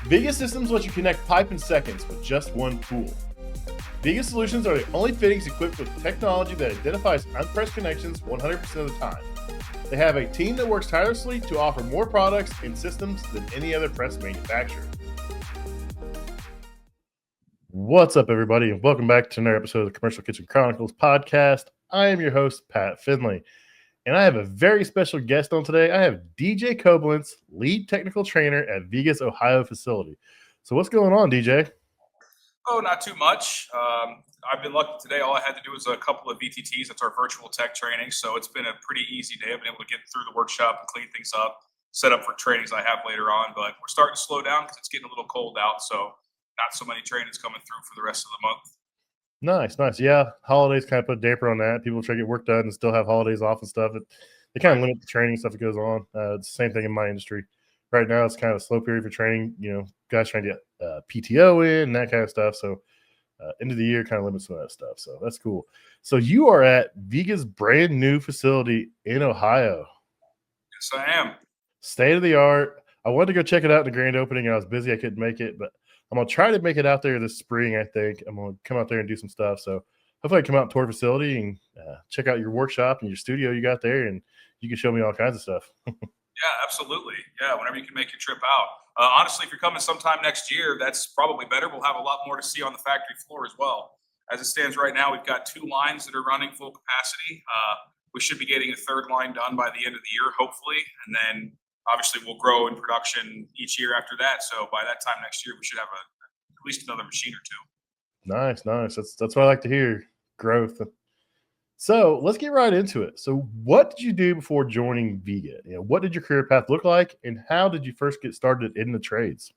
Viega systems let you connect pipe in seconds with just one tool. Viega solutions are the only fittings equipped with technology that identifies unpressed connections 100% of the time. They have a team that works tirelessly to offer more products and systems than any other press manufacturer. What's up, everybody, and welcome back to another episode of the Commercial Kitchen Chronicles podcast. I am your host, Pat Finley, and I have a very special guest on today. I have DJ Coblentz, lead technical trainer at Viega's Ohio facility. So what's going on, DJ? Oh, not too much. I've been lucky today. All I had to do was a couple of VTTs. That's our virtual tech training. So it's been a pretty easy day. I've been able to get through the workshop and clean things up, set up for trainings I have later on. But we're starting to slow down because it's getting a little cold out. So not so many trainings coming through for the rest of the month. Nice. Yeah, holidays kind of put a damper on that. People try to get work done and still have holidays off and stuff. They kind of limit the training stuff that goes on. It's the same thing in my industry. Right now, it's kind of a slow period for training. You know, guys trying to get PTO in and that kind of stuff. So end of the year kind of limits some of that stuff. So that's cool. So you are at Viega's brand new facility in Ohio. Yes, I am. State of the art. I wanted to go check it out in the grand opening. I was busy. I couldn't make it, but I'm going to try to make it out there this spring, I think. I'm going to come out there and do some stuff. So hopefully I come out and tour the facility and check out your workshop and your studio you got there, and you can show me all kinds of stuff. Yeah, absolutely. Yeah, whenever you can make your trip out. Honestly, if you're coming sometime next year, that's probably better. We'll have a lot more to see on the factory floor as well. As it stands right now, we've got 2 lines that are running full capacity. We should be getting a 3rd line done by the end of the year, hopefully. And then obviously we'll grow in production each year after that. So by that time next year, we should have at least another machine or 2. Nice. That's what I like to hear, growth. So let's get right into it. So what did you do before joining Viega? What did your career path look like, and how did you first get started in the trades?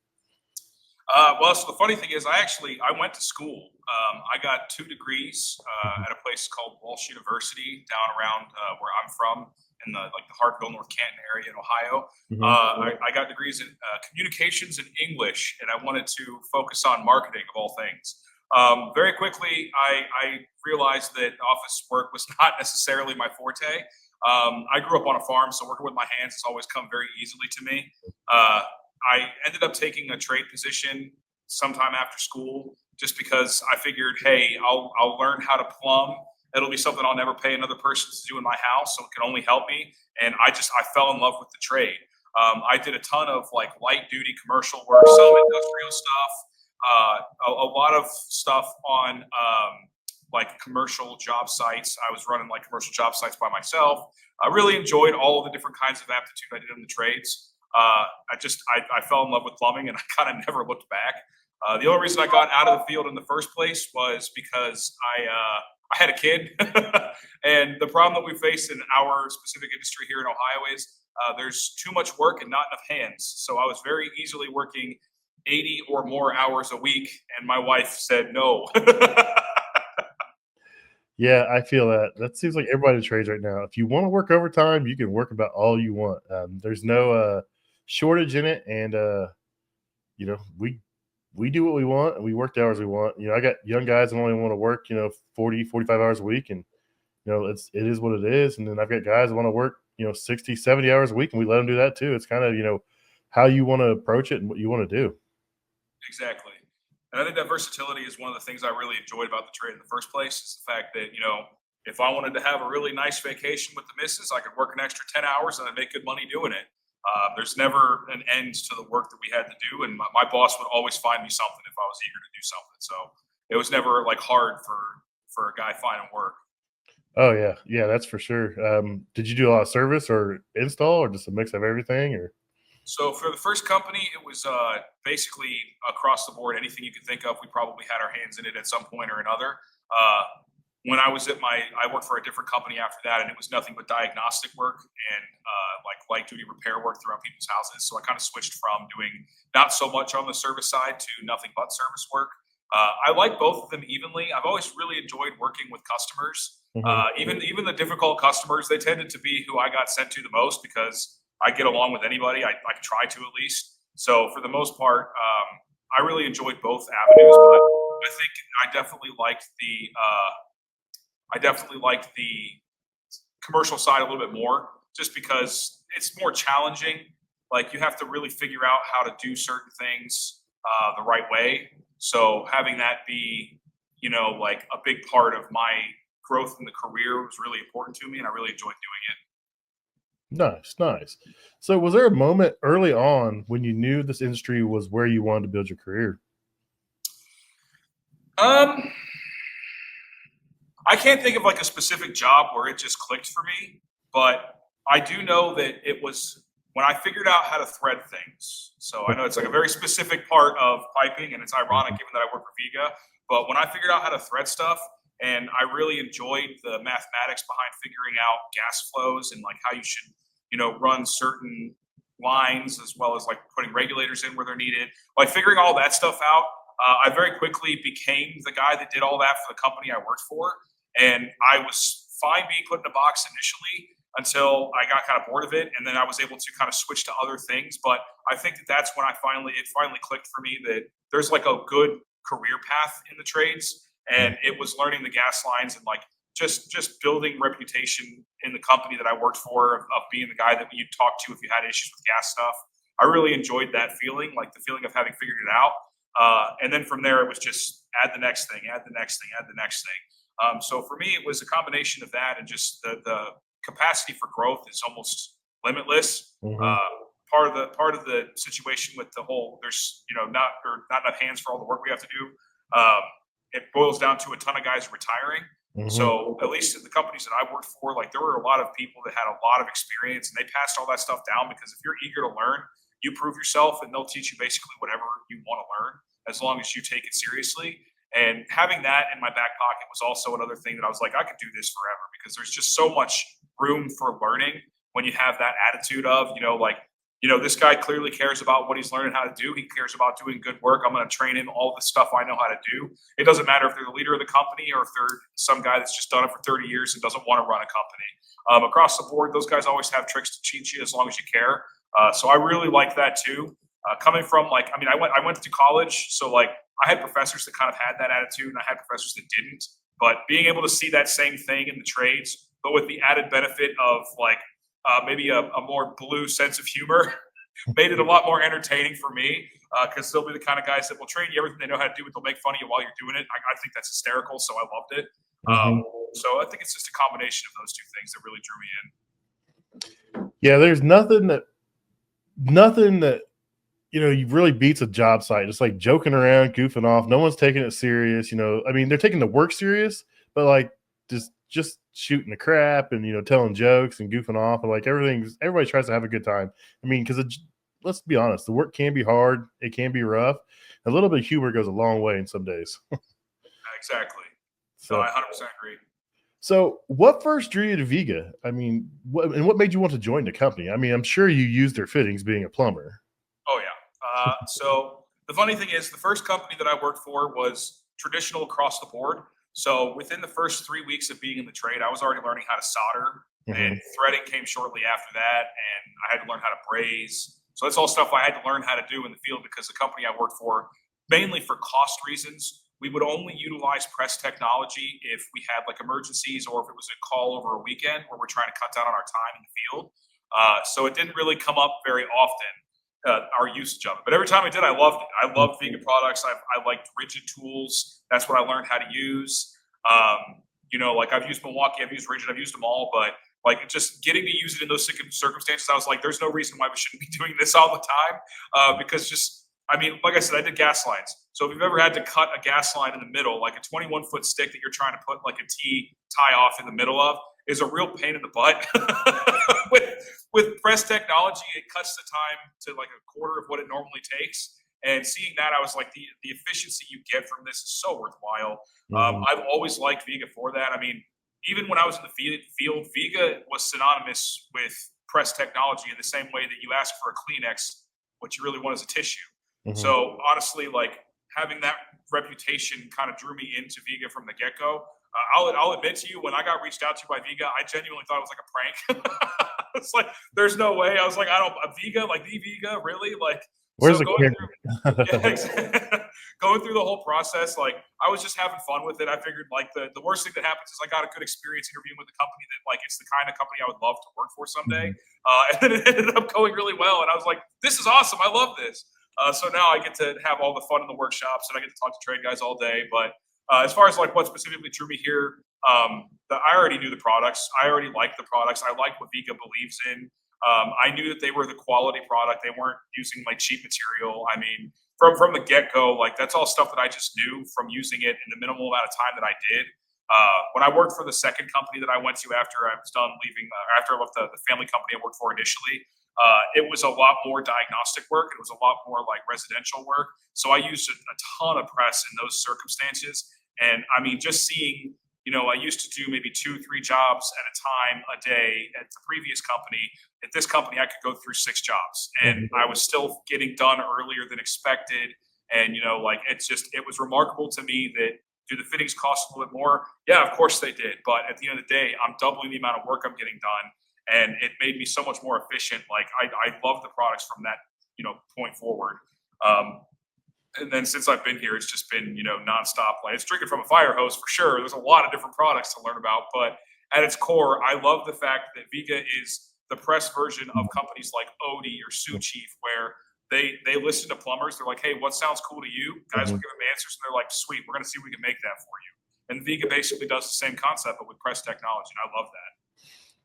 Well, so the funny thing is, I went to school. I got 2 degrees at a place called Walsh University down around where I'm from, in the Hartville, North Canton area in Ohio. I got degrees in communications and English, and I wanted to focus on marketing of all things. Very quickly, I realized that office work was not necessarily my forte. I grew up on a farm, so working with my hands has always come very easily to me. I ended up taking a trade position sometime after school just because I figured, hey, I'll learn how to plumb. It'll be something I'll never pay another person to do in my house, so it can only help me. And I fell in love with the trade. I did a ton of light duty commercial work, some industrial stuff, a lot of stuff on commercial job sites. I was running commercial job sites by myself. I really enjoyed all of the different kinds of aptitude I did in the trades. I fell in love with plumbing, and I kind of never looked back. The only reason I got out of the field in the first place was because I had a kid. And the problem that we face in our specific industry here in Ohio is there's too much work and not enough hands. So I was very easily working 80 or more hours a week, and my wife said no. Yeah, I feel that. That seems like everybody in trades right now. If you want to work overtime, you can work about all you want. There's no shortage in it, and we do what we want, and we work the hours we want. I got young guys that only want to work 40, 45 hours a week, and it is what it is. And then I've got guys that want to work 60, 70 hours a week, and we let them do that too. It's kind of how you want to approach it and what you want to do. Exactly. And I think that versatility is one of the things I really enjoyed about the trade in the first place, is the fact that, if I wanted to have a really nice vacation with the missus, I could work an extra 10 hours and I'd make good money doing it. There's never an end to the work that we had to do. And my boss would always find me something if I was eager to do something. So it was never hard for a guy finding work. Oh yeah, that's for sure. Did you do a lot of service or install, or just a mix of everything? Or so for the first company, it was basically across the board. Anything you could think of, we probably had our hands in it at some point or another. When I was I worked for a different company after that, and it was nothing but diagnostic work and light duty repair work throughout people's houses. So I kind of switched from doing not so much on the service side to nothing but service work. I like both of them evenly. I've always really enjoyed working with customers. Even the difficult customers, they tended to be who I got sent to the most, because I get along with anybody. I try to, at least. So for the most part, I really enjoyed both avenues. But I think I definitely liked the commercial side a little bit more, just because it's more challenging. like you have to really figure out how to do certain things the right way. So having that be, like a big part of my growth in the career was really important to me, and I really enjoyed doing it. Nice, nice. So, was there a moment early on when you knew this industry was where you wanted to build your career? Um, I can't think of like a specific job where it just clicked for me, but I do know that it was when I figured out how to thread things. So I know it's like a very specific part of piping, and it's ironic Mhm. given that I work for Viega. But when I figured out how to thread stuff, and I really enjoyed the mathematics behind figuring out gas flows and like how you should, run certain lines as well as like putting regulators in where they're needed. Like figuring all that stuff out, I very quickly became the guy that did all that for the company I worked for, and I was fine being put in a box initially until I got kind of bored of it, and then I was able to kind of switch to other things. But I think that that's when it finally clicked for me that there's like a good career path in the trades, and it was learning the gas lines and like just building reputation in the company that I worked for of being the guy that you'd talk to if you had issues with gas stuff. I really enjoyed that feeling, like the feeling of having figured it out. And then from there, it was just add the next thing, add the next thing, add the next thing. So for me, it was a combination of that and just the capacity for growth is almost limitless. Mhm. Part of the situation with the whole there's not enough hands for all the work we have to do. It boils down to a ton of guys retiring. Mhm. So at least in the companies that I worked for, like there were a lot of people that had a lot of experience and they passed all that stuff down because if you're eager to learn, you prove yourself and they'll teach you basically whatever you want to learn as long as you take it seriously. And having that in my back pocket was also another thing that I was like, I could do this forever because there's just so much room for learning when you have that attitude of, this guy clearly cares about what he's learning how to do. He cares about doing good work. I'm going to train him all the stuff I know how to do. It doesn't matter if they're the leader of the company or if they're some guy that's just done it for 30 years and doesn't want to run a company. Across the board, those guys always have tricks to cheat you as long as you care. So I really like that too. Coming from I went to college, so like I had professors that kind of had that attitude, and I had professors that didn't. But being able to see that same thing in the trades, but with the added benefit of like maybe a more blue sense of humor, made it a lot more entertaining for me because they'll be the kind of guys that will train you everything they know how to do, but they'll make fun of you while you're doing it. I think that's hysterical, so I loved it. Mhm. So I think it's just a combination of those two things that really drew me in. Yeah, there's nothing that you really beats a job site. It's like joking around, goofing off. No one's taking it serious. I mean, they're taking the work serious, but like just shooting the crap and telling jokes and goofing off and like everybody tries to have a good time. I mean, because let's be honest, the work can be hard. It can be rough. A little bit of humor goes a long way in some days. Exactly. No, I So, 100% agree. so what first drew you to Viega? I mean, what made you want to join the company? I mean, I'm sure you used their fittings being a plumber. Oh yeah. So the funny thing is, the first company that I worked for was traditional across the board. So within the first 3 weeks of being in the trade, I was already learning how to solder, and Mhm. threading came shortly after that, and I had to learn how to braze. So that's all stuff I had to learn how to do in the field because the company I worked for, mainly for cost reasons, we would only utilize press technology if we had like emergencies or if it was a call over a weekend where we're trying to cut down on our time in the field. So it didn't really come up very often our usage of it. But every time I did, I loved it. I loved vegan products. I liked rigid tools. That's what I learned how to use. Like I've used Milwaukee, I've used rigid, I've used them all. But like just getting to use it in those circumstances, I was like, there's no reason why we shouldn't be doing this all the time. Because like I said, I did gas lines. So if you've ever had to cut a gas line in the middle, like a 21-foot stick that you're trying to put like a T tie off in the middle of, is a real pain in the butt. with press technology, it cuts the time to like a quarter of what it normally takes. And seeing that, I was like, the efficiency you get from this is so worthwhile. Mhm. I've always liked Viega for that. I mean, even when I was in the field, Viega was synonymous with press technology in the same way that you ask for a Kleenex, what you really want is a tissue. Mhm. So honestly, like having that reputation kind of drew me into Viega from the get go. I'll admit to you, when I got reached out to by Viega, I genuinely thought it was like a prank. It's like, there's no way. I was like, I don't, a Viega, like the Viega, really? Like, Where's So the going through, camera? yeah, going through the whole process, like I was just having fun with it. I figured like the worst thing that happens is I got a good experience interviewing with a company that like it's the kind of company I would love to work for someday. Mhm. And then it ended up going really well, and I was like, this is awesome. I love this. So now I get to have all the fun in the workshops, and I get to talk to trade guys all day. But as far as like what specifically drew me here, I already knew the products. I already liked the products. I like what Viega believes in. I knew that they were the quality product. They weren't using like cheap material. I mean, from the get go, like that's all stuff that I just knew from using it in the minimal amount of time that I did. When I worked for the second company that I went to after I was done leaving, after I left the family company I worked for initially, it was a lot more diagnostic work. It was a lot more like residential work. So I used a ton of press in those circumstances. And I mean, just seeing, I used to do maybe 2, 3 jobs at a time a day at the previous company. At this company, I could go through 6 jobs, and I was still getting done earlier than expected. And like it was remarkable to me that do the fittings cost a little bit more? Yeah, of course they did. But at the end of the day, I'm doubling the amount of work I'm getting done, and it made me so much more efficient. Like I love the products from that point forward. Um, and then since I've been here, it's just been nonstop. Like it's drinking from a fire hose for sure. There's a lot of different products to learn about, but at its core, I love the fact that Viega is the press version of companies like Odie or Sioux Chief, where they listen to plumbers. They're like, hey, what sounds cool to you? Guys will Mhm. give them answers, and they're like, sweet, we're gonna see if we can make that for you. And Viega basically does the same concept, but with press technology, and I love that.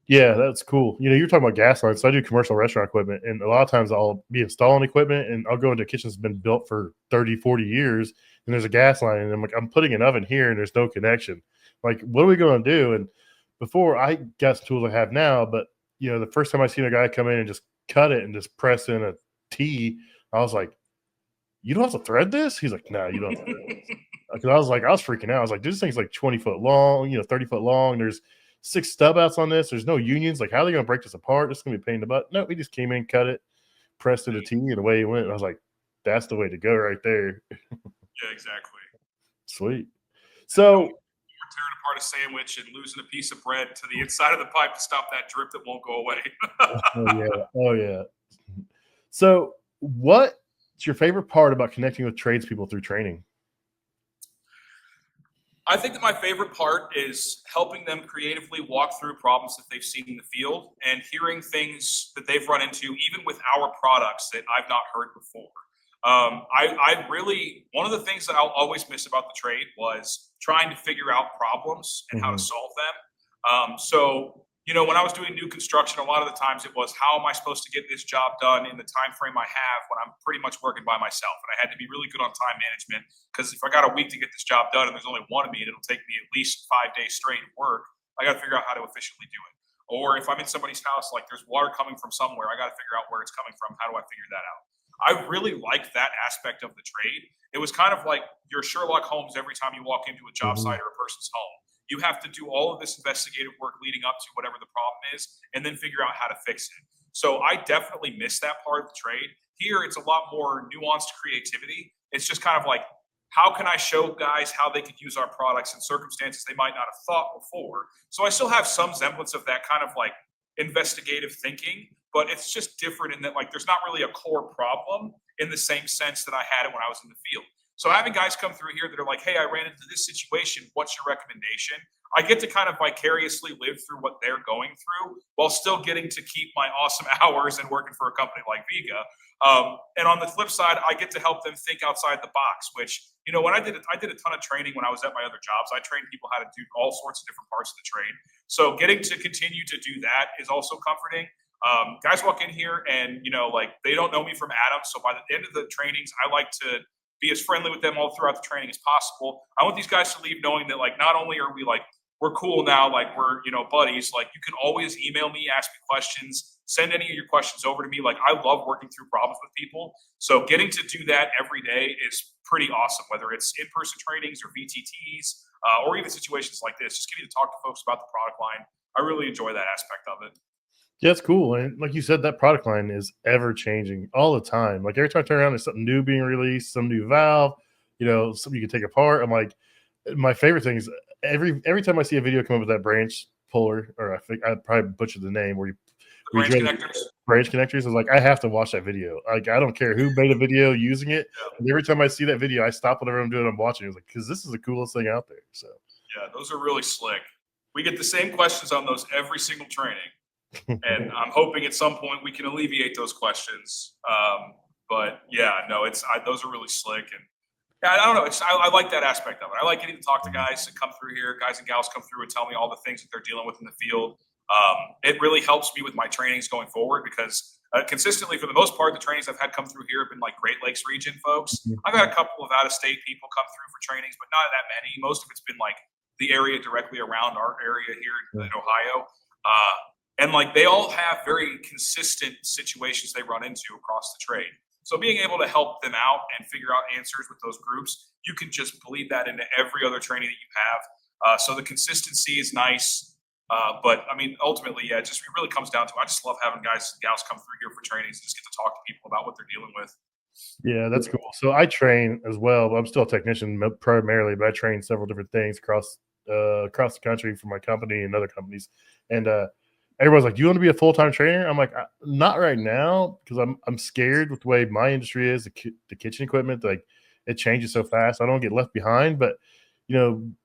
Yeah, that's cool. You're talking about gas lines. So I do commercial restaurant equipment, and a lot of times I'll be installing equipment, and I'll go into a kitchen that's been built for 30, 40 years, and there's a gas line, and I'm like, I'm putting an oven here, and there's no connection. Like, what are we going to do? And before I got some tools I have now, but the first time I seen a guy come in and just cut it and just press in a T, I was like, you don't have to thread this? He's like, no, you don't have to thread this. Because I was freaking out. I was like, this thing's like 20 foot long, 30 foot long. There's 6 stub outs on this. There's no unions. Like, how are they going to break this apart? This is going to be a pain in the butt. No, we just came in, cut it, pressed it a T, and away he went. And I was like, that's the way to go right there. Yeah, exactly. Sweet. No So, more tearing apart a sandwich and losing a piece of bread to the inside of the pipe to stop that drip that won't go away. oh, yeah. Oh, yeah. So, what's your favorite part about connecting with tradespeople through training? I think that my favorite part is helping them creatively walk through problems that they've seen in the field and hearing things that they've run into, even with our products that I've not heard before. I really, one of the things that I'll always miss about the trade was trying to figure out problems and how to Mhm. solve them. When I was doing new construction, a lot of the times it was, how am I supposed to get this job done in the time frame I have when I'm pretty much working by myself? And I had to be really good on time management, because if I got a week to get this job done and there's only one of me, and it'll take me at least 5 days straight of work, I got to figure out how to efficiently do it. Or if I'm in somebody's house, like there's water coming from somewhere, I got to figure out where it's coming from. How do I figure that out? I really liked that aspect of the trade. It was kind of like your Sherlock Holmes every time you walk into a job Mhm. site or a person's home. You have to do all of this investigative work leading up to whatever the problem is and then figure out how to fix it. So I definitely miss that part of the trade. Here, it's a lot more nuanced creativity. It's just kind of like, how can I show guys how they could use our products in circumstances they might not have thought before? So I still have some semblance of that kind of like investigative thinking, but it's just different in that like there's not really a core problem in the same sense that I had it when I was in the field. So having guys come through here that are like, hey, I ran into this situation. What's your recommendation? I get to kind of vicariously live through what they're going through while still getting to keep my awesome hours and working for a company like Viega. And on the flip side, I get to help them think outside the box, which, when I did a ton of training when I was at my other jobs. I trained people how to do all sorts of different parts of the trade. So getting to continue to do that is also comforting. Guys walk in here and, like they don't know me from Adam. So by the end of the trainings, I like to be as friendly with them all throughout the training as possible. I want these guys to leave knowing that like, not only are we like, we're cool now, like we're, buddies, like you can always email me, ask me questions, send any of your questions over to me. Like I love working through problems with people. So getting to do that every day is pretty awesome, whether it's in-person trainings or VTTs, or even situations like this, just getting to talk to folks about the product line. I really enjoy that aspect of it. Yeah, it's cool. And like you said, that product line is ever changing all the time. Like every time I turn around, there's something new being released, some new valve, something you can take apart. I'm like, my favorite thing is every time I see a video come up with that branch puller, or I think I probably butchered the name, where you Branch connectors. Branch connectors. I was like, I have to watch that video. Like, I don't care who made a video using it. Yeah. And every time I see that video, I stop whatever I'm doing. I'm watching. I was like, because this is the coolest thing out there. So yeah, those are really slick. We get the same questions on those every single training, and I'm hoping at some point we can alleviate those questions. But yeah, no, those are really slick, and yeah, I don't know. I like that aspect of it. I like getting to talk to guys that come through here, guys and gals come through and tell me all the things that they're dealing with in the field. It really helps me with my trainings going forward because consistently, for the most part, the trainings I've had come through here have been like Great Lakes region folks. I've had a couple of out-of-state people come through for trainings, but not that many. Most of it's been like the area directly around our area here in Ohio. And like they all have very consistent situations they run into across the trade. So being able to help them out and figure out answers with those groups, you can just bleed that into every other training that you have. So the consistency is nice. But I mean, ultimately, yeah, it really comes down to, I just love having guys and gals come through here for trainings and just get to talk to people about what they're dealing with. yeah, that's cool. So I train as well. I'm still a technician primarily, but I train several different things across the country for my company and other companies. And everyone's like, "Do you want to be a full-time trainer?" I'm like, "Not right now," because I'm scared with the way my industry is, the kitchen equipment. Like, it changes so fast. I don't get left behind. But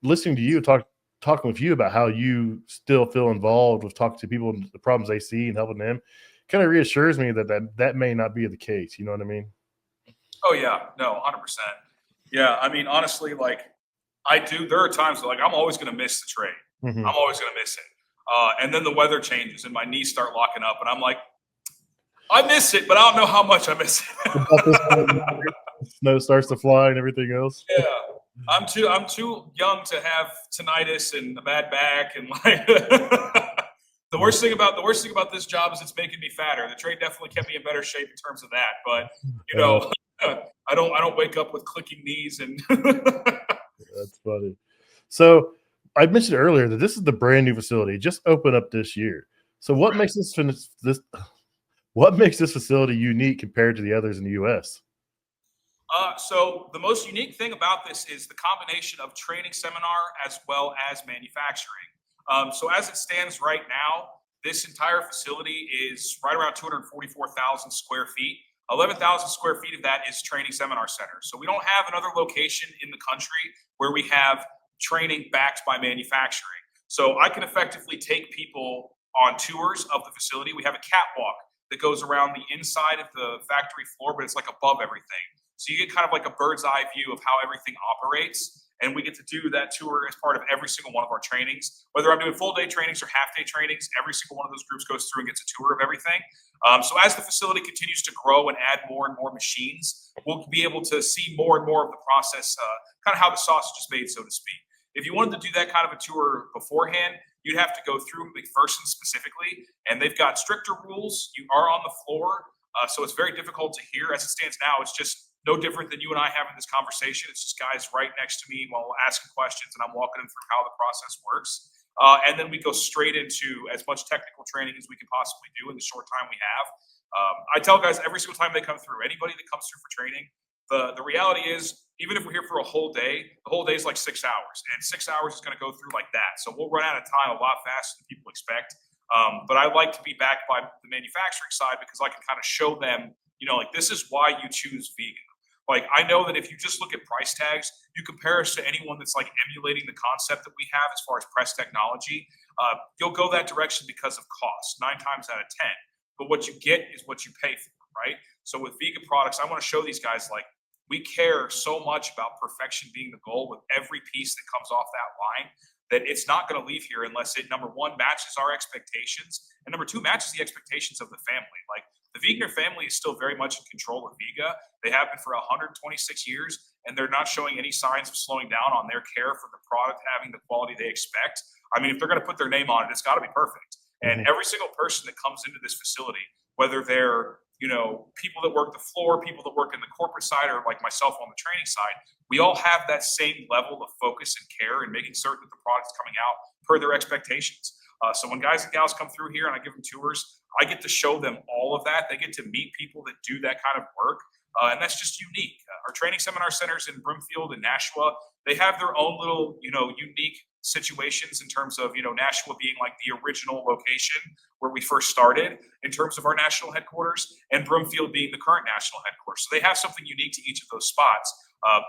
listening to you talking with you about how you still feel involved with talking to people and the problems they see and helping them, kind of reassures me that may not be the case. You know what I mean? Oh yeah, no, 100%. Yeah, I mean, honestly, like there are times where, like, I'm always going to miss the trade. Mm-hmm. I'm always going to miss it. And then the weather changes and my knees start locking up and I'm like, I miss it, but I don't know how much I miss it. Snow starts to fly and everything else. Yeah. I'm too young to have tinnitus and a bad back and like the worst thing about this job is it's making me fatter. The trade definitely kept me in better shape in terms of that, but I don't wake up with clicking knees and That's funny. So I mentioned earlier that this is the brand new facility, it just opened up this year. So what makes this facility unique compared to the others in the U.S.? So the most unique thing about this is the combination of training seminar as well as manufacturing. So as it stands right now, this entire facility is right around 244,000 square feet. 11,000 square feet of that is training seminar center. So we don't have another location in the country where we have training backed by manufacturing. So I can effectively take people on tours of the facility. We have a catwalk that goes around the inside of the factory floor, but it's like above everything. So you get kind of like a bird's eye view of how everything operates. And we get to do that tour as part of every single one of our trainings. Whether I'm doing full day trainings or half day trainings, every single one of those groups goes through and gets a tour of everything. So as the facility continues to grow and add more and more machines, we'll be able to see more and more of the process, kind of how the sausage is made, so to speak. If you wanted to do that kind of a tour beforehand, you'd have to go through McPherson specifically, and they've got stricter rules. You are on the floor, so it's very difficult to hear. As it stands now, it's just no different than you and I having this conversation. It's just guys right next to me while asking questions, and I'm walking them through how the process works. And then we go straight into as much technical training as we can possibly do in the short time we have. I tell guys every single time they come through, anybody that comes through for training, the reality is, even if we're here for a whole day, the whole day is like 6 hours, and 6 hours is going to go through like that. So we'll run out of time a lot faster than people expect. But I like to be backed by the manufacturing side because I can kind of show them, like, this is why you choose Viega. Like, I know that if you just look at price tags, you compare us to anyone that's like emulating the concept that we have as far as press technology, you'll go that direction because of cost, 9 times out of 10. But what you get is what you pay for, right? So with Viega products, I want to show these guys, like, we care so much about perfection being the goal with every piece that comes off that line that it's not going to leave here unless it, number one, matches our expectations, and number two, matches the expectations of the family. Like, the Viegner family is still very much in control of Viega. They have been for 126 years, and they're not showing any signs of slowing down on their care for the product having the quality they expect. I mean, if they're going to put their name on it, it's got to be perfect. And every single person that comes into this facility, whether they're people that work the floor, people that work in the corporate side, or like myself on the training side, we all have that same level of focus and care and making certain that the product's coming out per their expectations. So when guys and gals come through here and I give them tours, I get to show them all of that. They get to meet people that do that kind of work. And that's just unique. Our training seminar centers in Broomfield and Nashua, they have their own little, unique situations in terms of, Nashua being like the original location where we first started in terms of our national headquarters, and Broomfield being the current national headquarters. So they have something unique to each of those spots.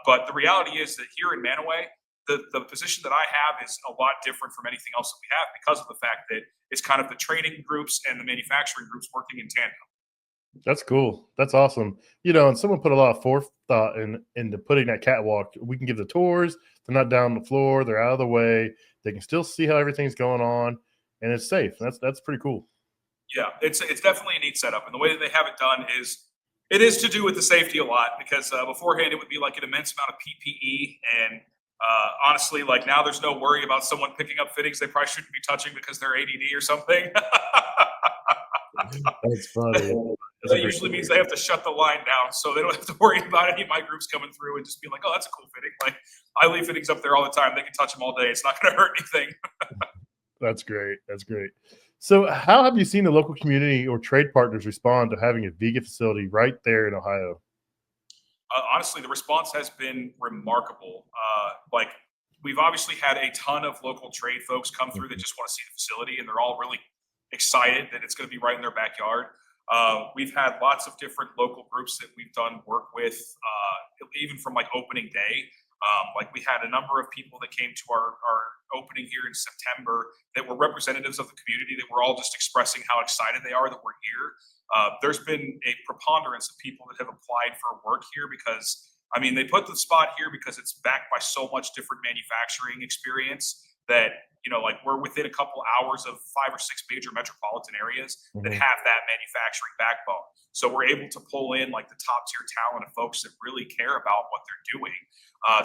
But the reality is that here in Manaway, the position that I have is a lot different from anything else that we have because of the fact that it's kind of the training groups and the manufacturing groups working in tandem. That's cool. That's awesome. And someone put a lot of forethought into putting that catwalk. We can give the tours. They're not down on the floor. They're out of the way. They can still see how everything's going on, and it's safe. That's pretty cool. Yeah, it's definitely a neat setup, and the way that they have it done is it is to do with the safety a lot because beforehand it would be like an immense amount of PPE, and honestly, like now there's no worry about someone picking up fittings they probably shouldn't be touching because they're ADD or something. That's funny. That usually means they have to shut the line down, so they don't have to worry about any of my groups coming through and just being like, "Oh, that's a cool fitting." Like I leave fittings up there all the time; they can touch them all day. It's not going to hurt anything. That's great. That's great. So, how have you seen the local community or trade partners respond to having a Viega facility right there in Ohio? Honestly, the response has been remarkable. Like we've obviously had a ton of local trade folks come through that just want to see the facility, and they're all really excited that it's going to be right in their backyard. We've had lots of different local groups that we've done work with, even from like opening day. Like we had a number of people that came to our opening here in September that were representatives of the community that were all just expressing how excited they are that we're here. There's been a preponderance of people that have applied for work here because, I mean, they put the spot here because it's backed by so much different manufacturing experience that, like we're within a couple hours of 5 or 6 major metropolitan areas that have that manufacturing backbone. So we're able to pull in like the top tier talent of folks that really care about what they're doing.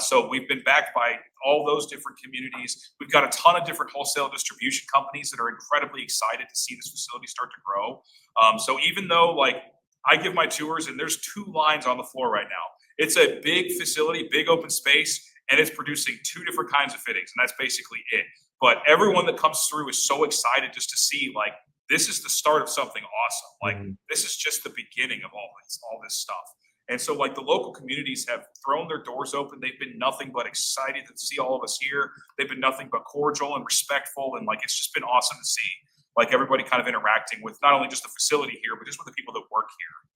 So we've been backed by all those different communities. We've got a ton of different wholesale distribution companies that are incredibly excited to see this facility start to grow. So even though like I give my tours and there's 2 lines on the floor right now, it's a big facility, big open space, and it's producing 2 different kinds of fittings, and that's basically it. But everyone that comes through is so excited just to see like this is the start of something awesome. Like this is just the beginning of all this stuff. And so like the local communities have thrown their doors open. They've been nothing but excited to see all of us here. They've been nothing but cordial and respectful. And like it's just been awesome to see like everybody kind of interacting with not only just the facility here, but just with the people that work here.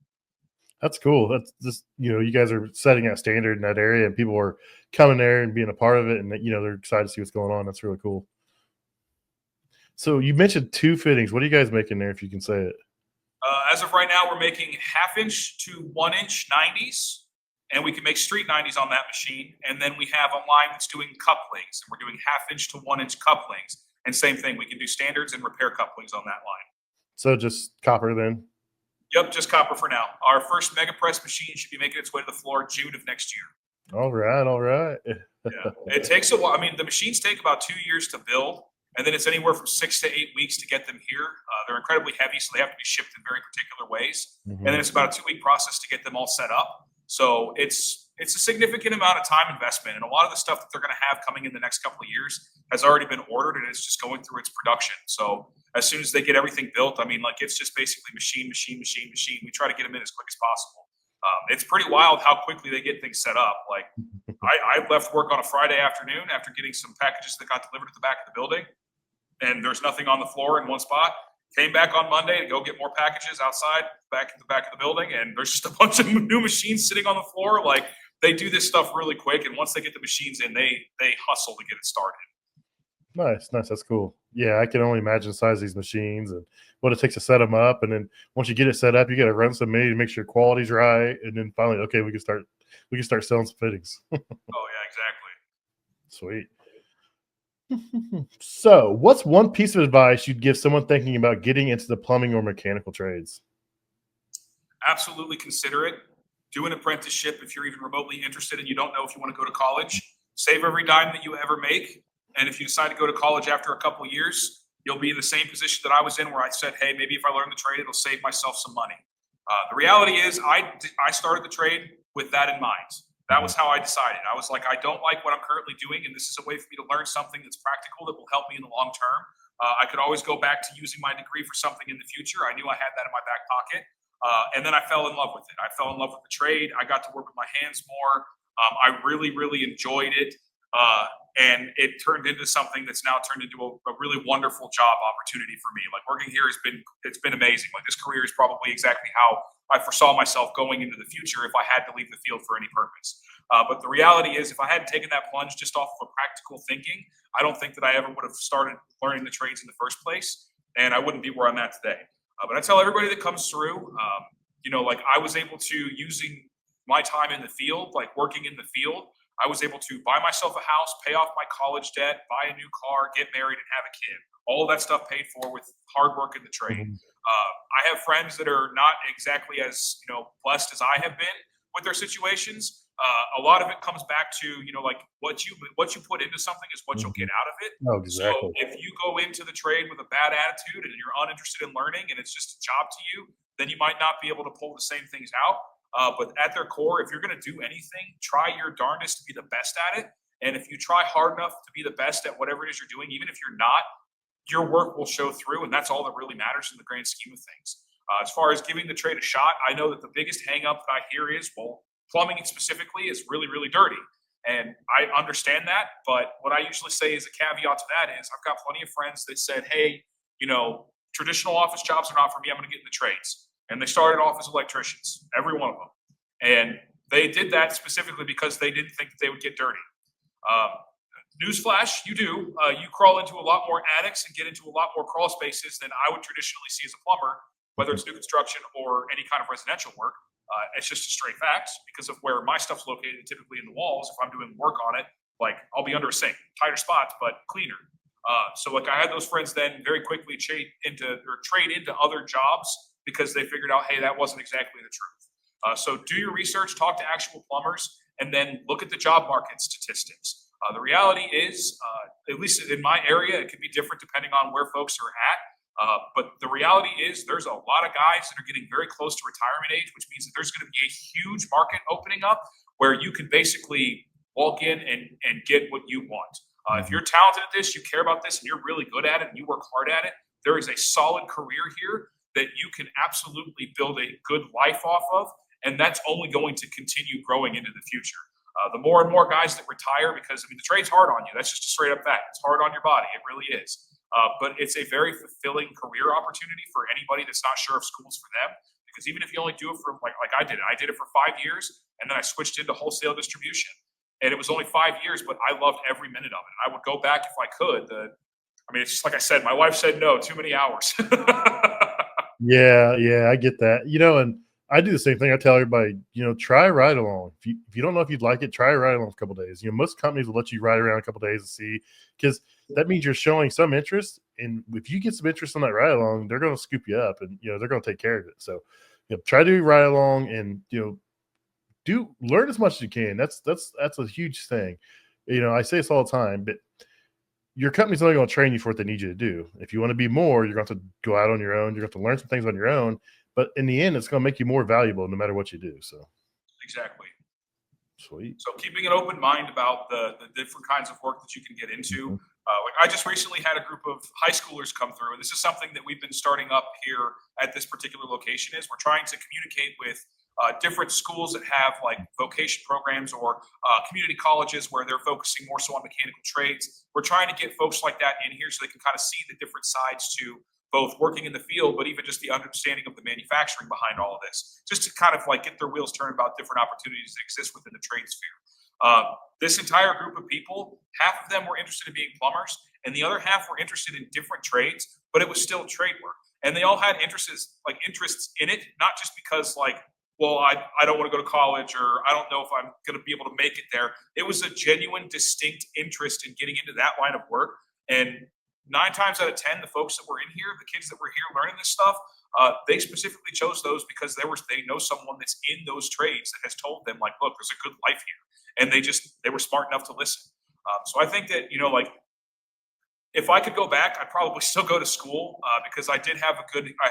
That's cool. That's just, you guys are setting a standard in that area and people are coming there and being a part of it. And, they're excited to see what's going on. That's really cool. So you mentioned 2 fittings. What are you guys making there, if you can say it? As of right now, we're making 1/2 inch to 1 inch 90s, and we can make street 90s on that machine. And then we have a line that's doing couplings, and we're doing 1/2 inch to 1 inch couplings. And same thing, we can do standards and repair couplings on that line. So just copper then? Yep, just copper for now. Our first MegaPress machine should be making its way to the floor June of next year. All right, all right. Yeah, it takes a while. I mean, the machines take about 2 years to build, and then it's anywhere from 6 to 8 weeks to get them here. They're incredibly heavy, so they have to be shipped in very particular ways. And then it's about a 2-week process to get them all set up. So it's a significant amount of time investment, and a lot of the stuff that they're going to have coming in the next couple of years has already been ordered, and it's just going through its production. So as soon as they get everything built, I mean, like it's just basically machine. We try to get them in as quick as possible. It's pretty wild how quickly they get things set up. Like I left work on a Friday afternoon after getting some packages that got delivered at the back of the building, and there's nothing on the floor in one spot. Came back on Monday to go get more packages outside, back at the back of the building, and there's just a bunch of new machines sitting on the floor. Like they do this stuff really quick, and once they get the machines in, they hustle to get it started. Nice. That's cool. Yeah, I can only imagine the size of these machines and what it takes to set them up. And then once you get it set up, you got to run some many to make sure quality's right. And then finally, okay, we can start selling some fittings. Oh yeah, exactly. Sweet. So, what's one piece of advice you'd give someone thinking about getting into the plumbing or mechanical trades? Absolutely consider it. Do an apprenticeship if you're even remotely interested and you don't know if you want to go to college. Save every dime that you ever make. And if you decide to go to college after a couple of years, you'll be in the same position that I was in where I said, hey, maybe if I learn the trade, it'll save myself some money. The reality is I started the trade with that in mind. That was how I decided. I was like, I don't like what I'm currently doing, and this is a way for me to learn something that's practical that will help me in the long term. I could always go back to using my degree for something in the future. I knew I had that in my back pocket. And then I fell in love with it. I fell in love with the trade. I got to work with my hands more. I really, really enjoyed it. And it turned into something that's now turned into a really wonderful job opportunity for me. Like working here it's been amazing. Like this career is probably exactly how I foresaw myself going into the future if I had to leave the field for any purpose. But the reality is, if I hadn't taken that plunge just off of a practical thinking, I don't think that I ever would have started learning the trades in the first place, and I wouldn't be where I'm at today. But I tell everybody that comes through, like I was able to, using my time in the field, like working in the field, I was able to buy myself a house, pay off my college debt, buy a new car, get married, and have a kid. All of that stuff paid for with hard work in the trade. I have friends that are not exactly as blessed as I have been with their situations. A lot of it comes back to like what you put into something is what you'll get out of it. Oh, exactly. So if you go into the trade with a bad attitude and you're uninterested in learning and it's just a job to you, then you might not be able to pull the same things out. But at their core, if you're going to do anything, try your darndest to be the best at it. And if you try hard enough to be the best at whatever it is you're doing, even if you're not, your work will show through. And that's all that really matters in the grand scheme of things. As far as giving the trade a shot, I know that the biggest hang up that I hear is, well, plumbing specifically is really, really dirty. And I understand that. But what I usually say as a caveat to that is I've got plenty of friends that said, hey, traditional office jobs are not for me. I'm going to get in the trades. And they started off as electricians, every one of them. And they did that specifically because they didn't think that they would get dirty. Newsflash, you do. You crawl into a lot more attics and get into a lot more crawl spaces than I would traditionally see as a plumber, whether it's new construction or any kind of residential work. It's just a straight fact because of where my stuff's located, typically in the walls. If I'm doing work on it, like I'll be under a sink, tighter spots, but cleaner. So like I had those friends then very quickly trade into other jobs because they figured out, hey, that wasn't exactly the truth. So do your research, talk to actual plumbers, and then look at the job market statistics. The reality is, at least in my area, it could be different depending on where folks are at. But the reality is there's a lot of guys that are getting very close to retirement age, which means that there's going to be a huge market opening up where you can basically walk in and get what you want. If you're talented at this, you care about this, and you're really good at it, and you work hard at it, there is a solid career here that you can absolutely build a good life off of, and that's only going to continue growing into the future. The more and more guys that retire, because the trade's hard on you. That's just a straight up fact. It's hard on your body. It really is. But it's a very fulfilling career opportunity for anybody that's not sure if school's for them. Because even if you only do it for like I did it for 5 years, and then I switched into wholesale distribution. And it was only 5 years, but I loved every minute of it. I would go back if I could. It's just like I said, my wife said no, too many hours. Yeah, I get that. And I do the same thing. I tell everybody, try ride along. If you don't know if you'd like it, try ride along for a couple of days. Most companies will let you ride around a couple of days and see, because that means you're showing some interest. And if you get some interest on that ride along, they're going to scoop you up, and they're going to take care of it. So, try to ride along, and do learn as much as you can. That's a huge thing. I say this all the time, but your company's only going to train you for what they need you to do. If you want to be more, you're going to go out on your own. You're going to learn some things on your own. But in the end, it's going to make you more valuable no matter what you do. So, exactly. Sweet. So keeping an open mind about the different kinds of work that you can get into. I just recently had a group of high schoolers come through, and this is something that we've been starting up here at this particular location. Is we're trying to communicate with different schools that have like vocation programs or community colleges where they're focusing more so on mechanical trades. We're trying to get folks like that in here so they can kind of see the different sides to both working in the field, but even just the understanding of the manufacturing behind all of this, just to kind of like get their wheels turned about different opportunities that exist within the trade sphere. This entire group of people, half of them were interested in being plumbers, and the other half were interested in different trades, but it was still trade work. And they all had interests in it, not just because well, I don't want to go to college, or I don't know if I'm going to be able to make it there. It was a genuine, distinct interest in getting into that line of work. And 9 times out of 10, the folks that were in here, the kids that were here learning this stuff, they specifically chose those because they know someone that's in those trades that has told them, look, there's a good life here. And they were smart enough to listen. So I think that, if I could go back, I'd probably still go to school because I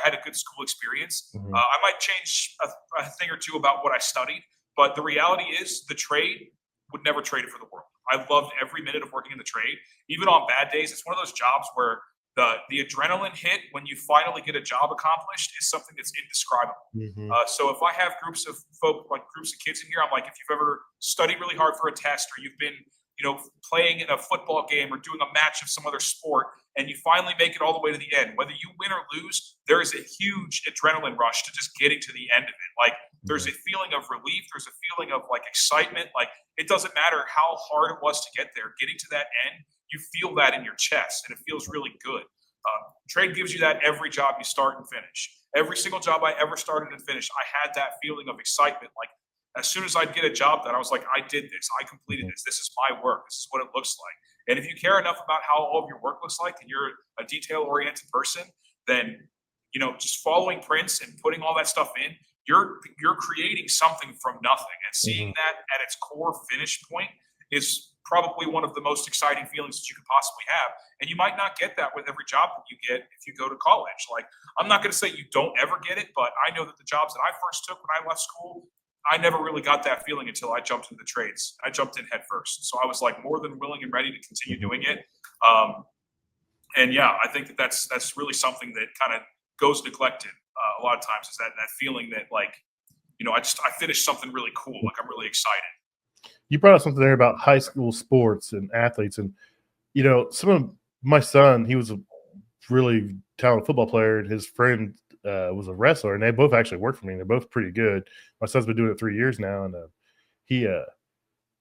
had a good school experience. I might change a thing or two about what I studied, but the reality is the trade would never trade it for the world. I loved every minute of working in the trade. Even on bad days, it's one of those jobs where the adrenaline hit when you finally get a job accomplished is something that's indescribable. Hmm. So if I have groups of folk, like groups of kids in here, I'm like, if you've ever studied really hard for a test, or you've been, playing in a football game or doing a match of some other sport, and you finally make it all the way to the end, whether you win or lose, there is a huge adrenaline rush to just getting to the end of it. Like, there's a feeling of relief, there's a feeling of like excitement. Like, it doesn't matter how hard it was to get there, getting to that end, you feel that in your chest, and it feels really good. Trade gives you that every job you start and finish. Every single job I ever started and finished, I had that feeling of excitement. Like, as soon as I'd get a job done, I was like, I did this, I completed this. This is my work. This is what it looks like. And if you care enough about how all of your work looks like, and you're a detail-oriented person, then just following prints and putting all that stuff in, you're creating something from nothing. And seeing Hmm. that at its core finish point is probably one of the most exciting feelings that you could possibly have. And you might not get that with every job that you get if you go to college. Like, I'm not going to say you don't ever get it, but I know that the jobs that I first took when I left school, I never really got that feeling until I jumped into the trades. I jumped in head first. So I was like more than willing and ready to continue doing it. Um, and yeah, I think that's really something that kind of goes neglected a lot of times, is that feeling that, like, I finished something really cool. Like, I'm really excited. You brought up something there about high school sports and athletes, and some of my son, he was a really talented football player, and his friend was a wrestler, and they both actually work for me. They're both pretty good. My son's been doing it 3 years now, and he I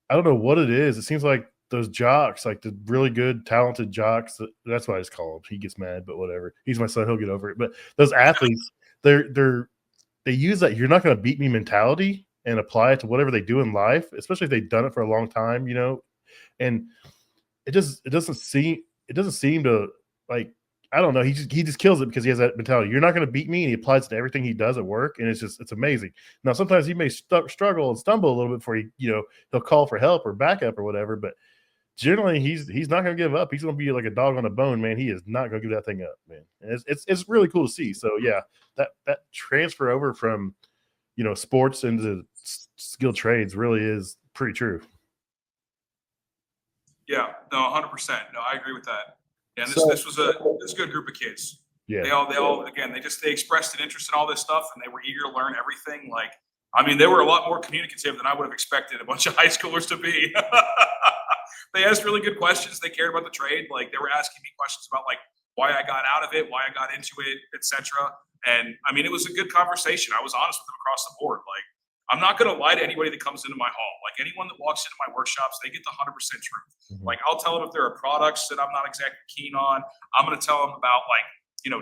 don't know what it is. It seems like those jocks, like the really good, talented jocks. That's what I just call him. He gets mad, but whatever. He's my son. He'll get over it. But those athletes, they use that "you're not going to beat me" mentality and apply it to whatever they do in life, especially if they've done it for a long time. And it doesn't seem to, like, I don't know. He just kills it because he has that mentality. You're not going to beat me, and he applies it to everything he does at work, and it's amazing. Now, sometimes he may struggle and stumble a little bit before he'll call for help or backup or whatever. But generally, he's not going to give up. He's going to be like a dog on a bone, man. He is not going to give that thing up, man. And it's really cool to see. So yeah, that transfer over from sports into skilled trades really is pretty true. Yeah, no, 100%. No, I agree with that. Yeah, and So this was a good group of kids. yeah, They all again, they expressed an interest in all this stuff, and they were eager to learn everything. Like, I mean, they were a lot more communicative than I would have expected a bunch of high schoolers to be. They asked really good questions. They cared about the trade. Like, they were asking me questions about, like, why I got out of it, why I got into it, etc. And I mean, it was a good conversation. I was honest with them across the board. Like, I'm not going to lie to anybody that comes into my hall. Like, anyone that walks into my workshops, they get the 100% truth. mhm, Like, I'll tell them if there are products that I'm not exactly keen on. I'm going to tell them about, like,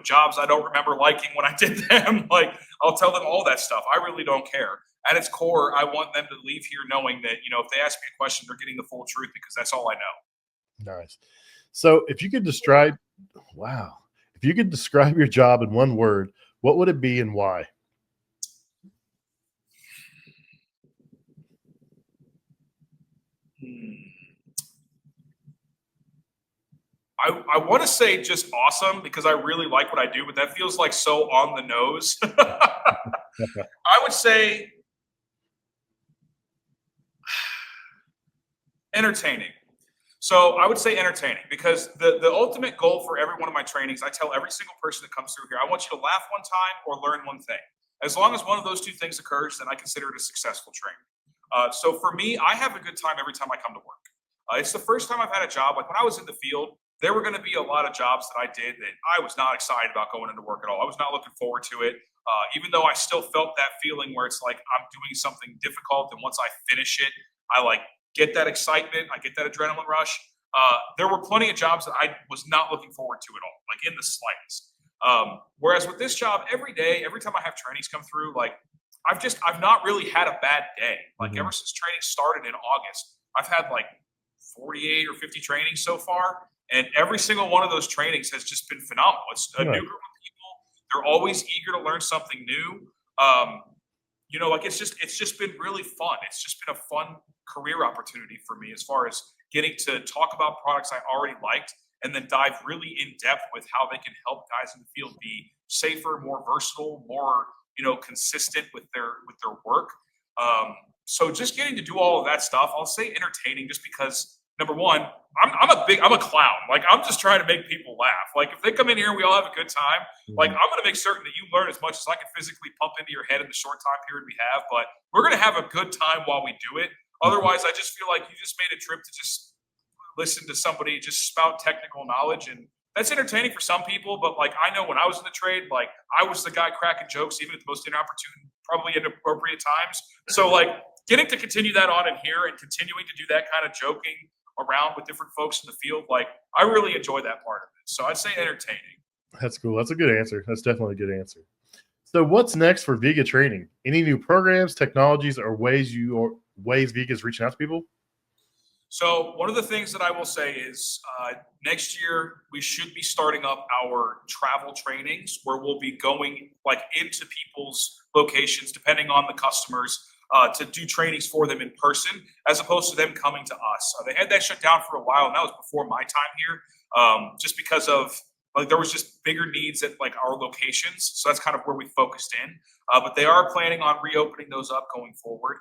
jobs I don't remember liking when I did them. Like, I'll tell them all that stuff. I really don't care. At its core, I want them to leave here knowing that, if they ask me a question, they're getting the full truth, because that's all I know. nice. So if you could describe, wow, if you could describe your job in one word, what would it be and why? I want to say just awesome, because I really like what I do, but that feels like so on the nose. I would say entertaining. So I would say entertaining, because the ultimate goal for every one of my trainings, I tell every single person that comes through here, I want you to laugh one time or learn one thing. As long as one of those two things occurs, then I consider it a successful training. So for me, I have a good time every time I come to work. It's the first time I've had a job. Like, when I was in the field, there were going to be a lot of jobs that I did that I was not excited about going into work at all. I was not looking forward to it. Even though I still felt that feeling where it's like I'm doing something difficult, and once I finish it, I like get that excitement, I get that adrenaline rush. There were plenty of jobs that I was not looking forward to at all, like in the slightest. Whereas with this job, every day, every time I have trainings come through, like, I've not really had a bad day. Like, Mhm. ever since training started in August, I've had like 48 or 50 trainings so far, and every single one of those trainings has just been phenomenal. It's a new Right. group of people. They're always eager to learn something new. Like, it's just been really fun. It's just been a fun career opportunity for me, as far as getting to talk about products I already liked, and then dive really in depth with how they can help guys in the field be safer, more versatile, more consistent with their work. So just getting to do all of that stuff, I'll say entertaining, just because number one, I'm a clown. Like, I'm just trying to make people laugh. Like, if they come in here and we all have a good time, like, I'm going to make certain that you learn as much as I can physically pump into your head in the short time period we have. But we're going to have a good time while we do it. Otherwise, I just feel like you just made a trip to just listen to somebody just spout technical knowledge, and that's entertaining for some people. But like, I know when I was in the trade, like, I was the guy cracking jokes even at the most inopportune, probably inappropriate times. So like, getting to continue that on in here and continuing to do that kind of joking around with different folks in the field, like, I really enjoy that part of it. So I'd say entertaining. That's cool. That's a good answer. That's definitely a good answer. So what's next for Viega training? Any new programs, technologies, or ways Viga's reaching out to people? So one of the things that I will say is next year we should be starting up our travel trainings, where we'll be going like into people's locations, depending on the customers, to do trainings for them in person, as opposed to them coming to us. They had that shut down for a while, and that was before my time here, just because of like there was just bigger needs at like our locations. So that's kind of where we focused in. But they are planning on reopening those up going forward.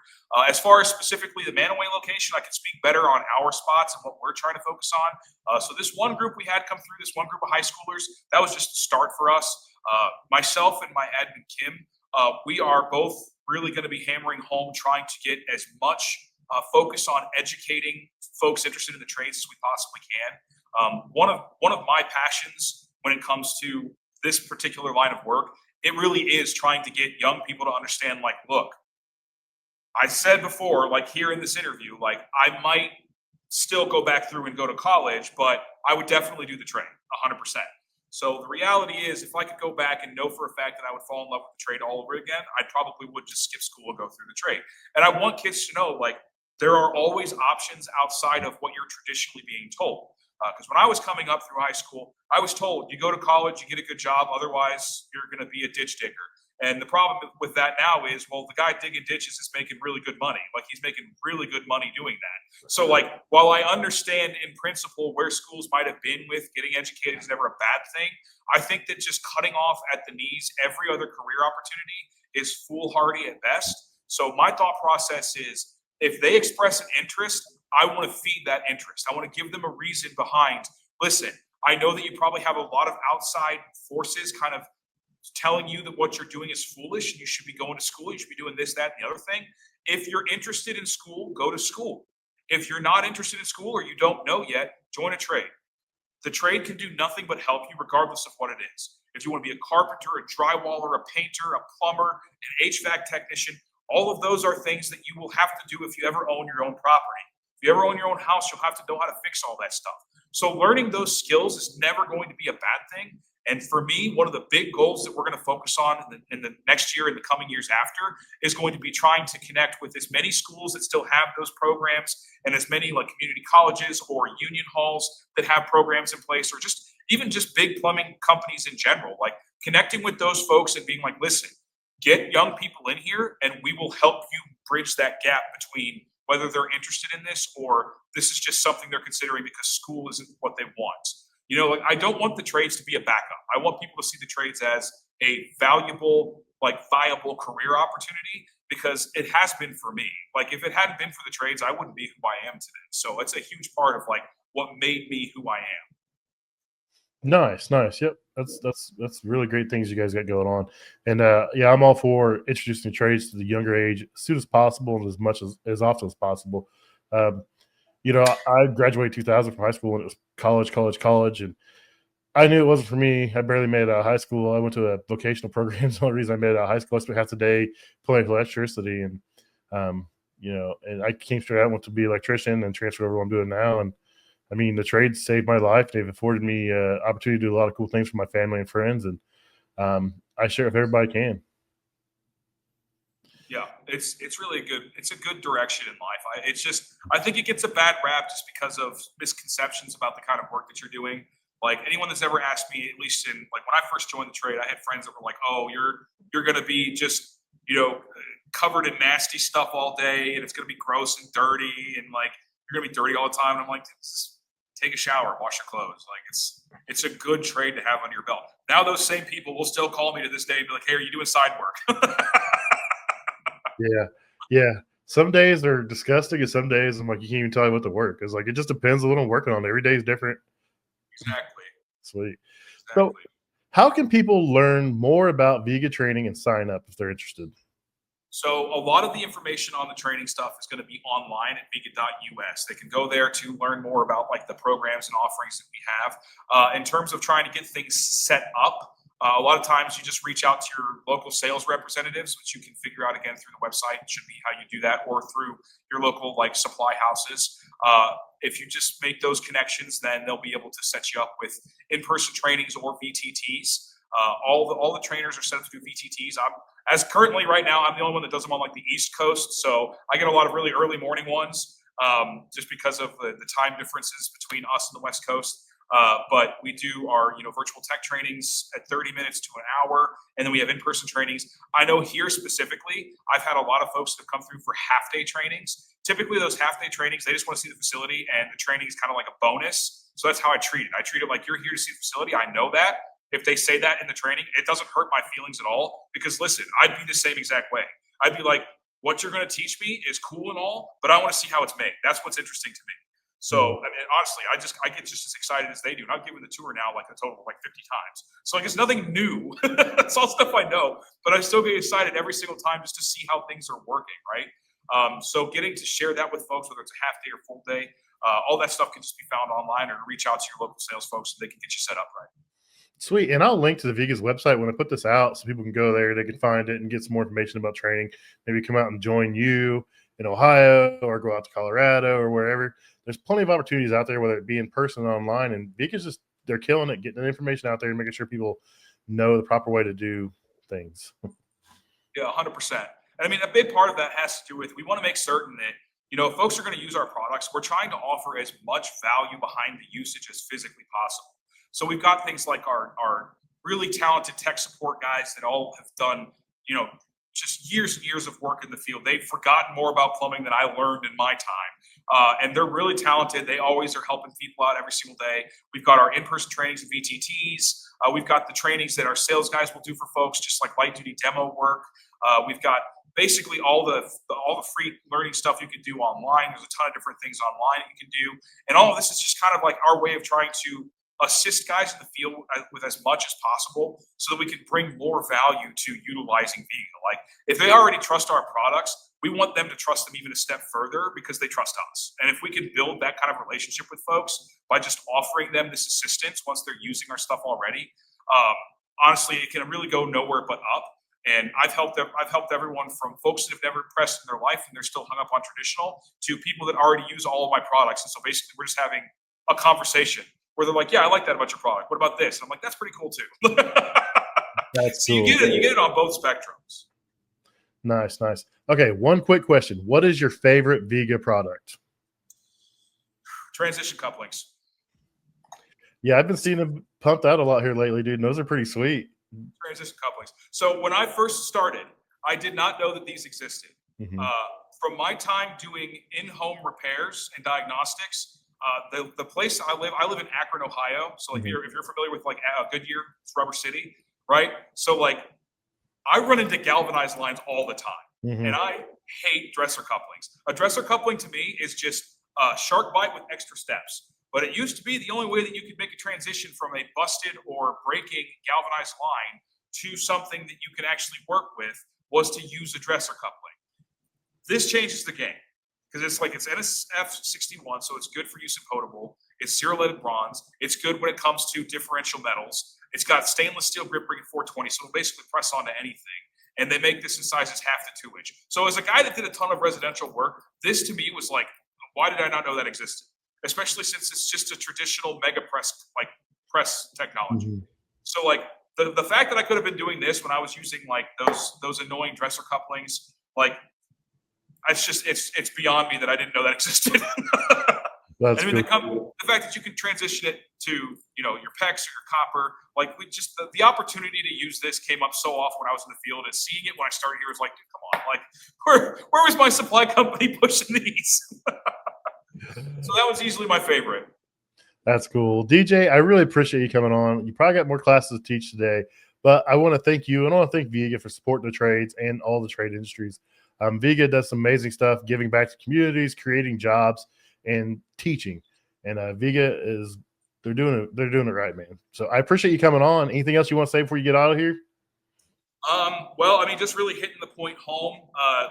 As far as specifically the Manaway location, I can speak better on our spots and what we're trying to focus on. So this one group we had come through, this one group of high schoolers, that was just a start for us. Myself and my admin, Kim, we are both really going to be hammering home trying to get as much focus on educating folks interested in the trades as we possibly can. One of my passions when it comes to this particular line of work, it really is trying to get young people to understand, like, look, I said before, like here in this interview, like I might still go back through and go to college, but I would definitely do the trade 100%. So the reality is, if I could go back and know for a fact that I would fall in love with the trade all over again, I probably would just skip school and go through the trade. And I want kids to know, like, there are always options outside of what you're traditionally being told. Because when I was coming up through high school, I was told you go to college, you get a good job, otherwise you're going to be a ditch digger. And the problem with that now is, well, the guy digging ditches is making really good money. Like, he's making really good money doing that. So, like, while I understand in principle where schools might have been with getting educated is never a bad thing, I think that just cutting off at the knees every other career opportunity is foolhardy at best. So my thought process is, if they express an interest, I want to feed that interest. I want to give them a reason behind, listen, I know that you probably have a lot of outside forces kind of telling you that what you're doing is foolish and you should be going to school, you should be doing this, that, and the other thing. If you're interested in school, go to school. If you're not interested in school or you don't know yet, join a trade. The trade can do nothing but help you regardless of what it is. If you want to be a carpenter, a drywaller, a painter, a plumber, an HVAC technician, all of those are things that you will have to do if you ever own your own property. If you ever own your own house, you'll have to know how to fix all that stuff. So learning those skills is never going to be a bad thing. And for me, one of the big goals that we're going to focus on in the next year and the coming years after is going to be trying to connect with as many schools that still have those programs, and as many like community colleges or union halls that have programs in place, or just even just big plumbing companies in general. Like, connecting with those folks and being like, listen, get young people in here and we will help you bridge that gap between whether they're interested in this or this is just something they're considering because school isn't what they want. You know, like, I don't want the trades to be a backup. I want people to see the trades as a valuable, like, viable career opportunity, because it has been for me. Like, if it hadn't been for the trades, I wouldn't be who I am today. So it's a huge part of like what made me who I am. Nice, nice. Yep, that's really great things you guys got going on. And yeah, I'm all for introducing trades to the younger age as soon as possible and as much as often as possible. Um, you know, I graduated 2000 from high school, and it was college, and I knew it wasn't for me. I barely made it out of high school. I went to a vocational program. The only reason I made it out of high school, I spent half the day playing with electricity, and you know, and I came straight out, went to be an electrician, and transferred over to what I'm doing now. And I mean, the trades saved my life. They've afforded me opportunity to do a lot of cool things for my family and friends, and I share it if everybody can. Yeah, it's really a good direction in life. I think it gets a bad rap just because of misconceptions about the kind of work that you're doing. Like, anyone that's ever asked me, at least in like when I first joined the trade, I had friends that were like, "Oh, you're going to be just, you know, covered in nasty stuff all day, and it's going to be gross and dirty, and like you're going to be dirty all the time." And I'm like, just take a shower, wash your clothes. Like, it's a good trade to have under your belt. Now those same people will still call me to this day and be like, "Hey, are you doing side work?" Yeah, yeah. Some days they're disgusting, and some days I'm like, you can't even tell me what to work. It's like it just depends on what I'm working on. Every day is different. Exactly. Sweet. So, Exactly. how can people learn more about Viega training and sign up if they're interested? So a lot of the information on the training stuff is going to be online at viega.us. They can go there to learn more about like the programs and offerings that we have. In terms of trying to get things set up, a lot of times you just reach out to your local sales representatives, which you can figure out again through the website. It should be how you do that, or through your local like supply houses. If you just make those connections, then they'll be able to set you up with in-person trainings or VTTs. All the trainers are set up to do VTTs. As currently right now, I'm the only one that does them on like the East Coast, so I get a lot of really early morning ones, just because of the time differences between us and the West Coast. But we do our virtual tech trainings at 30 minutes to an hour, and then we have in-person trainings. I know here specifically, I've had a lot of folks that have come through for half-day trainings. Typically, those half-day trainings, they just want to see the facility, and the training is kind of like a bonus. So that's how I treat it. I treat it like you're here to see the facility. I know that. If they say that in the training, it doesn't hurt my feelings at all, because listen, I'd be the same exact way. I'd be like, what you're going to teach me is cool and all, but I want to see how it's made. That's what's interesting to me. So, I mean, honestly, I get just as excited as they do. And I've given the tour now like a total of like 50 times. So like, it's nothing new. It's all stuff I know, but I still get excited every single time just to see how things are working, right? So getting to share that with folks, whether it's a half day or full day, all that stuff can just be found online, or reach out to your local sales folks so they can get you set up right. Sweet. And I'll link to the Viga's website when I put this out so people can go there. They can find it and get some more information about training. Maybe come out and join you in Ohio or go out to Colorado or wherever. There's plenty of opportunities out there, whether it be in person or online. And Viga's just, they're killing it, getting the information out there and making sure people know the proper way to do things. Yeah, 100%. And I mean, a big part of that has to do with, we want to make certain that, if folks are going to use our products, we're trying to offer as much value behind the usage as physically possible. So we've got things like our really talented tech support guys that all have done, just years and years of work in the field. They've forgotten more about plumbing than I learned in my time. And they're really talented. They always are helping people out every single day. We've got our in-person trainings and VTTs. We've got the trainings that our sales guys will do for folks, just like light duty demo work. We've got basically all the free learning stuff you can do online. There's a ton of different things online that you can do. And all of this is just kind of like our way of trying to assist guys in the field with as much as possible, so that we can bring more value to utilizing Viega. Like, if they already trust our products, we want them to trust them even a step further, because they trust us. And if we can build that kind of relationship with folks by just offering them this assistance once they're using our stuff already, honestly, it can really go nowhere but up. And I've helped everyone from folks that have never pressed in their life and they're still hung up on traditional, to people that already use all of my products. And so basically, we're just having a conversation where they're like, yeah, I like that about your product. What about this? And I'm like, that's pretty cool too. That's so cool. You get it on both spectrums. Nice. Okay, one quick question. What is your favorite Viega product? Transition couplings. Yeah, I've been seeing them pumped out a lot here lately, dude. And those are pretty sweet. Transition couplings. So when I first started, I did not know that these existed. Mm-hmm. From my time doing in-home repairs and diagnostics, the place I live in Akron, Ohio. So like, if you're familiar with like Goodyear, it's Rubber City, right? So like, I run into galvanized lines all the time, and I hate dresser couplings. A dresser coupling to me is just a shark bite with extra steps. But it used to be the only way that you could make a transition from a busted or breaking galvanized line to something that you could actually work with, was to use a dresser coupling. This changes the game, because it's NSF61, so it's good for use in potable. It's zero-leaded bronze. It's good when it comes to differential metals. It's got stainless steel grip ring at 420, so it'll basically press onto anything. And they make this in sizes 1/2 to 2 inch. So as a guy that did a ton of residential work, this to me was like, why did I not know that existed? Especially since it's just a traditional MegaPress like press technology. So like the fact that I could have been doing this when I was using like those annoying dresser couplings, like, it's beyond me that I didn't know that existed. That's I mean, the fact that you can transition it to your PEX or your copper, like, the opportunity to use this came up so often when I was in the field, and seeing it when I started here was like, dude, come on, like, where was my supply company pushing these? So that was easily my favorite. That's cool. DJ, I really appreciate you coming on. You probably got more classes to teach today, but I want to thank you, and I want to thank Viega for supporting the trades and all the trade industries. Viega does some amazing stuff, giving back to communities, creating jobs, and teaching. And Viega is they're doing it right, man. So I appreciate you coming on. Anything else you want to say before you get out of here? Well, I mean, just really hitting the point home.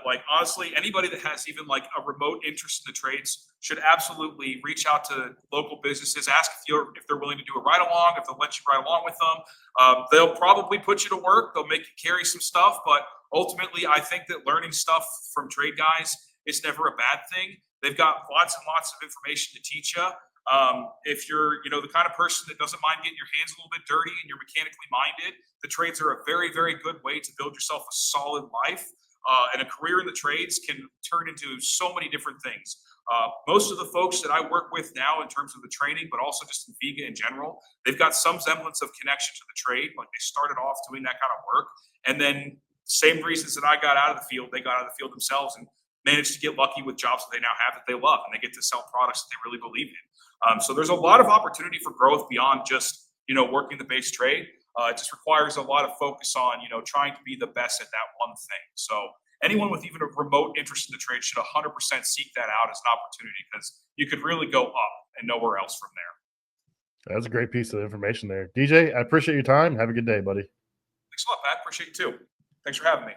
Like honestly, anybody that has even like a remote interest in the trades should absolutely reach out to local businesses, ask if they're willing to do a ride along, if they'll let you ride along with them. They'll probably put you to work. They'll make you carry some stuff, but ultimately, I think that learning stuff from trade guys is never a bad thing. They've got lots and lots of information to teach you. If you're, the kind of person that doesn't mind getting your hands a little bit dirty and you're mechanically minded, the trades are a very, very good way to build yourself a solid life. And a career in the trades can turn into so many different things. Most of the folks that I work with now in terms of the training, but also just in Viega in general, they've got some semblance of connection to the trade. Like they started off doing that kind of work. And then same reasons that I got out of the field, they got out of the field themselves and managed to get lucky with jobs that they now have that they love. And they get to sell products that they really believe in. So there's a lot of opportunity for growth beyond just, working the base trade. It just requires a lot of focus on, trying to be the best at that one thing. So anyone with even a remote interest in the trade should 100% seek that out as an opportunity because you could really go up and nowhere else from there. That's a great piece of information there. DJ, I appreciate your time. Have a good day, buddy. Thanks a lot, Pat. Appreciate you too. Thanks for having me.